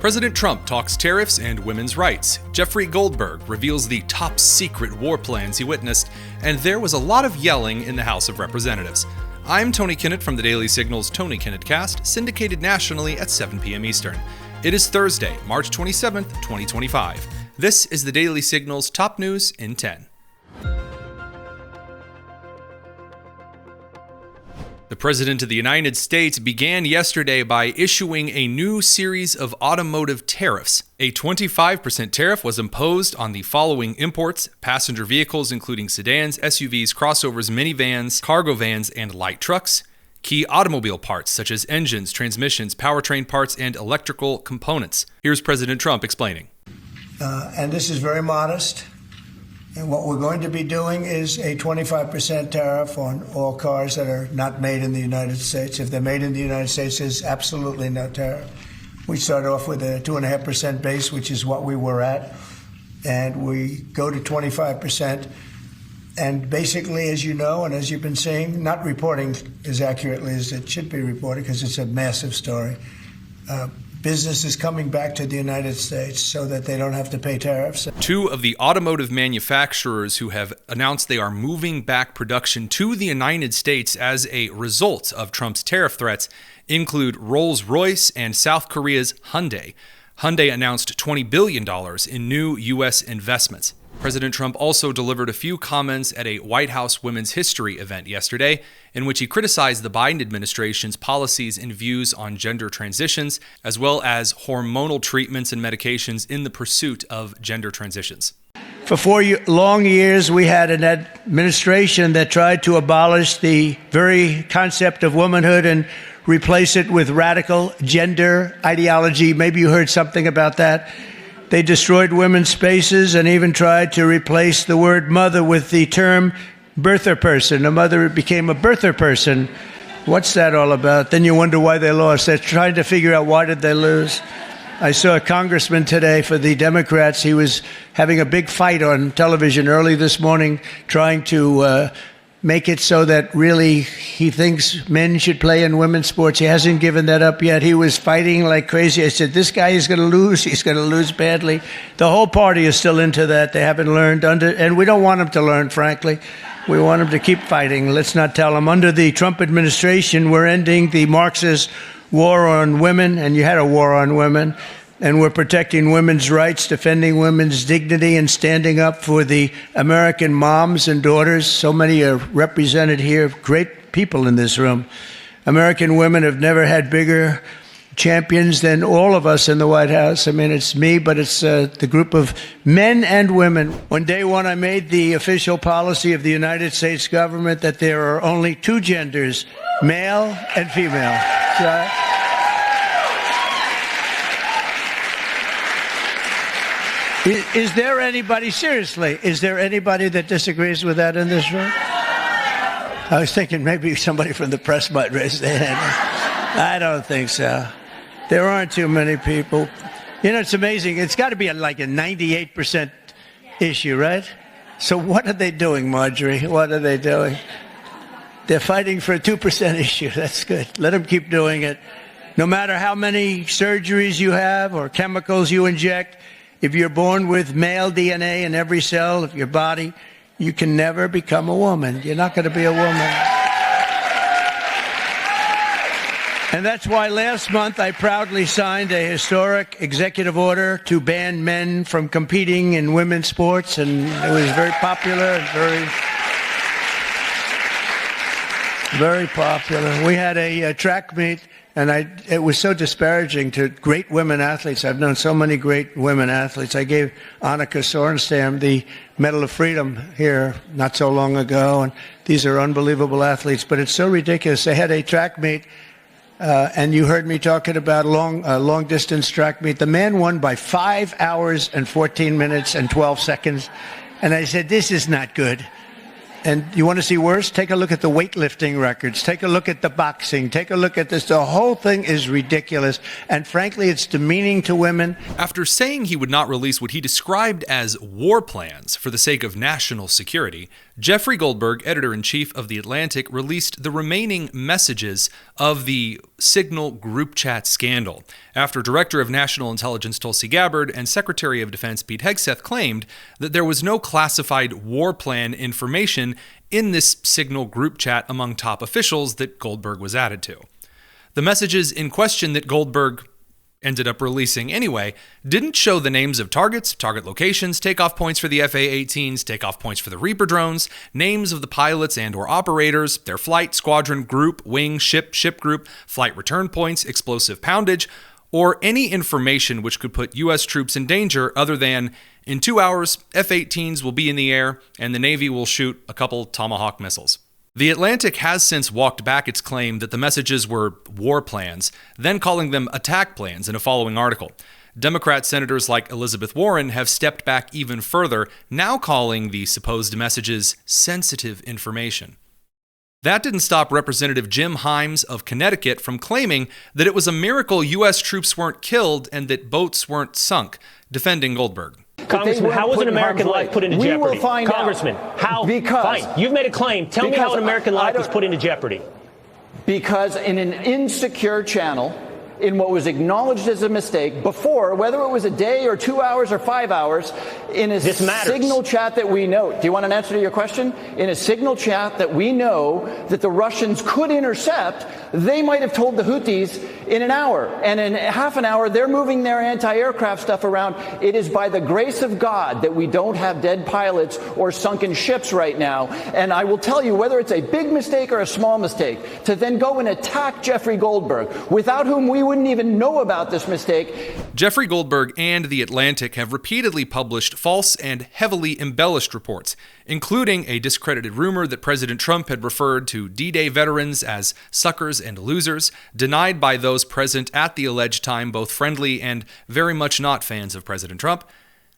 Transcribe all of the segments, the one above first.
President Trump talks tariffs and women's rights. Jeffrey Goldberg reveals the top secret war plans he witnessed, and there was a lot of yelling in the House of Representatives. I'm Tony Kinnett from the Daily Signal's Tony Kinnett Cast, syndicated nationally at 7 p.m. Eastern. It is Thursday, March 27th, 2025. This is the Daily Signal's top news in 10. The President of the United States began yesterday by issuing a new series of automotive tariffs. A 25% tariff was imposed on the following imports: passenger vehicles including sedans, SUVs, crossovers, minivans, cargo vans, and light trucks; key automobile parts such as engines, transmissions, powertrain parts, and electrical components. Here's President Trump explaining. And this is very modest. And what we're going to be doing is a 25% tariff on all cars that are not made in the United States. If they're made in the United States, there's absolutely no tariff. We start off with a 2.5% base, which is what we were at, and we go to 25%. And basically, as you know, and as you've been seeing, not reporting as accurately as it should be reported because it's a massive story. Business is coming back to the United States so that they don't have to pay tariffs. Two of the automotive manufacturers who have announced they are moving back production to the United States as a result of Trump's tariff threats include Rolls-Royce and South Korea's Hyundai. Hyundai announced $20 billion in new U.S. investments. President Trump also delivered a few comments at a White House Women's History event yesterday, in which he criticized the Biden administration's policies and views on gender transitions, as well as hormonal treatments and medications in the pursuit of gender transitions. For 4 long years, we had an administration that tried to abolish the very concept of womanhood and replace it with radical gender ideology. Maybe you heard something about that. They destroyed women's spaces and even tried to replace the word mother with the term birther person. A mother became a birther person. What's that all about? Then you wonder why they lost. They're trying to figure out why did they lose. I saw a congressman today for the Democrats. He was having a big fight on television early this morning, trying to make it so that really he thinks men should play in women's sports. He hasn't given that up yet. He was fighting like crazy. I said, this guy is going to lose. He's going to lose badly. The whole party is still into that. They haven't learned and we don't want him to learn, frankly. We want him to keep fighting. Let's not tell him. Under the Trump administration, we're ending the Marxist war on women, and you had a war on women. And we're protecting women's rights, defending women's dignity, and standing up for the American moms and daughters. So many are represented here, great people in this room. American women have never had bigger champions than all of us in the White House. I mean, it's me, but it's the group of men and women. On day one, I made the official policy of the United States government that there are only two genders, male and female. Is there anybody, seriously, is there anybody that disagrees with that in this room? I was thinking maybe somebody from the press might raise their hand. I don't think so. There aren't too many people. You know, it's amazing. It's got to be like a 98% issue, right? So what are they doing, Marjorie? What are they doing? They're fighting for a 2% issue. That's good. Let them keep doing it. No matter how many surgeries you have or chemicals you inject, if you're born with male DNA in every cell of your body, you can never become a woman. You're not going to be a woman. And that's why last month I proudly signed a historic executive order to ban men from competing in women's sports, and it was very popular and very popular. We had a track meet, and it was so disparaging to great women athletes. I've known so many great women athletes. I gave Annika Sorenstam the Medal of Freedom here not so long ago, and these are unbelievable athletes, but it's so ridiculous. They had a track meet, and you heard me talking about long-distance track meet. The man won by 5 hours and 14 minutes and 12 seconds, and I said, this is not good. And you want to see worse? Take a look at the weightlifting records. Take a look at the boxing. Take a look at this. The whole thing is ridiculous. And frankly, it's demeaning to women. After saying he would not release what he described as war plans for the sake of national security, Jeffrey Goldberg, editor-in-chief of The Atlantic, released the remaining messages of the Signal group chat scandal, after Director of National Intelligence Tulsi Gabbard and Secretary of Defense Pete Hegseth claimed that there was no classified war plan information in this Signal group chat among top officials that Goldberg was added to. The messages in question that Goldberg ended up releasing anyway didn't show the names of targets, target locations, takeoff points for the FA-18s, takeoff points for the Reaper drones, names of the pilots and or operators, their flight, squadron, group, wing, ship group, flight return points, explosive poundage, or any information which could put U.S. troops in danger other than, in 2 hours, F-18s will be in the air and the Navy will shoot a couple Tomahawk missiles. The Atlantic has since walked back its claim that the messages were war plans, then calling them attack plans in a following article. Democrat senators like Elizabeth Warren have stepped back even further, now calling the supposed messages sensitive information. That didn't stop Representative Jim Himes of Connecticut from claiming that it was a miracle U.S. troops weren't killed and that boats weren't sunk, defending Goldberg. Congressman, how was an American life put into jeopardy? We will find Congressman, out. how? Because fine. You've made a claim. Tell me how an American life was put into jeopardy. Because in an insecure channel, in what was acknowledged as a mistake before, whether it was a day or 2 hours or 5 hours, in a signal chat that we know. Do you want an answer to your question? In a signal chat that we know that the Russians could intercept, they might have told the Houthis in an hour. And in half an hour, they're moving their anti-aircraft stuff around. It is by the grace of God that we don't have dead pilots or sunken ships right now. And I will tell you, whether it's a big mistake or a small mistake, to then go and attack Jeffrey Goldberg, without whom we wouldn't even know about this mistake. Jeffrey Goldberg and The Atlantic have repeatedly published false and heavily embellished reports, including a discredited rumor that President Trump had referred to D-Day veterans as suckers and losers, denied by those present at the alleged time, both friendly and very much not fans of President Trump.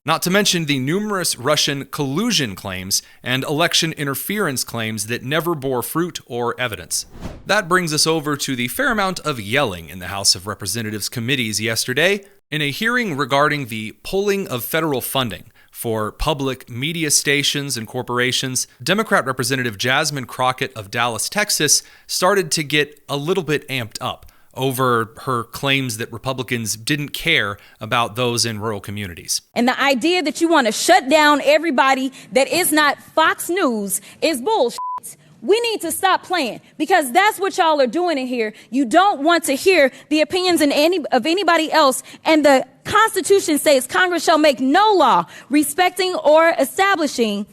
Not to mention the numerous Russian collusion claims and election interference claims that never bore fruit or evidence. That brings us over to the fair amount of yelling in the House of Representatives committees yesterday in a hearing regarding the pulling of federal funding for public media stations and corporations. Democrat Representative Jasmine Crockett of Dallas, Texas, started to get a little bit amped up over her claims that Republicans didn't care about those in rural communities. And the idea that you want to shut down everybody that is not Fox News is bullshit. We need to stop playing, because that's what y'all are doing in here. You don't want to hear the opinions of anybody else. And the Constitution says Congress shall make no law respecting or establishing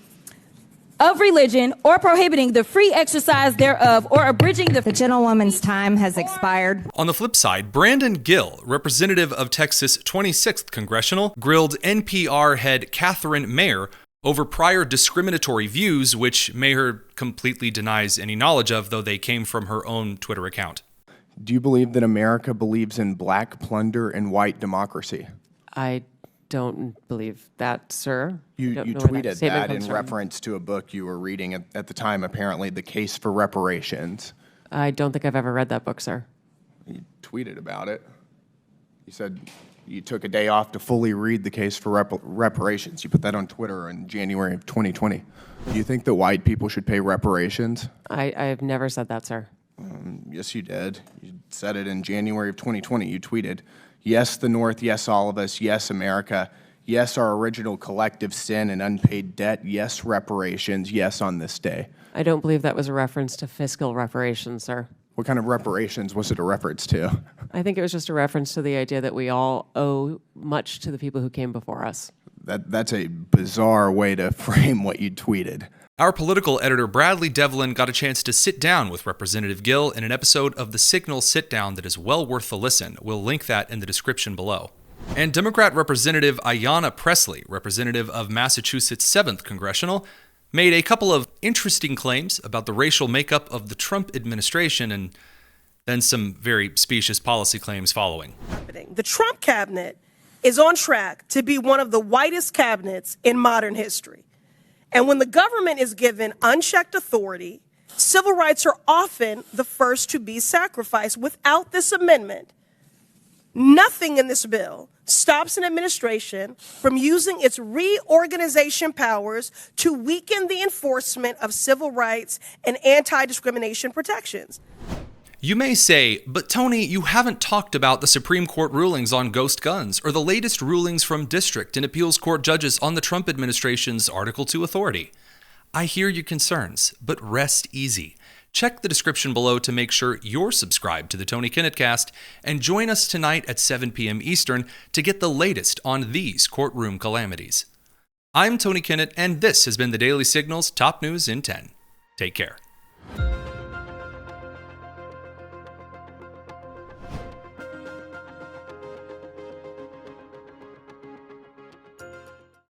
of religion or prohibiting the free exercise thereof or abridging the gentlewoman's time has expired. On the flip side, Brandon Gill, representative of Texas' 26th Congressional, grilled NPR head Catherine Mayer over prior discriminatory views, which Mayer completely denies any knowledge of, though they came from her own Twitter account. Do you believe that America believes in black plunder and white democracy? I don't believe that, sir. You tweeted that in reference to a book you were reading at the time, apparently, The Case for Reparations. I don't think I've ever read that book, sir. You tweeted about it. You said you took a day off to fully read The Case for Reparations. You put that on Twitter in January of 2020. Do you think that white people should pay reparations? I have never said that, sir. Yes, you did. You said it in January of 2020. You tweeted, "Yes, the North. Yes, all of us. Yes, America. Yes, our original collective sin and unpaid debt. Yes, reparations. Yes, on this day." I don't believe that was a reference to fiscal reparations, sir. What kind of reparations was it a reference to? I think it was just a reference to the idea that we all owe much to the people who came before us. That's a bizarre way to frame what you tweeted. Our political editor Bradley Devlin got a chance to sit down with Representative Gill in an episode of the Signal Sit Down that is well worth the listen. We'll link that in the description below. And Democrat Representative Ayanna Pressley, representative of Massachusetts' 7th Congressional, made a couple of interesting claims about the racial makeup of the Trump administration, and then some very specious policy claims following. The Trump cabinet is on track to be one of the whitest cabinets in modern history. And when the government is given unchecked authority, civil rights are often the first to be sacrificed. Without this amendment, nothing in this bill stops an administration from using its reorganization powers to weaken the enforcement of civil rights and anti-discrimination protections. You may say, but Tony, you haven't talked about the Supreme Court rulings on ghost guns or the latest rulings from district and appeals court judges on the Trump administration's Article 2 authority. I hear your concerns, but rest easy. Check the description below to make sure you're subscribed to the Tony Kinnett Cast, and join us tonight at 7 p.m. Eastern to get the latest on these courtroom calamities. I'm Tony Kinnett, and this has been the Daily Signal's Top News in 10. Take care.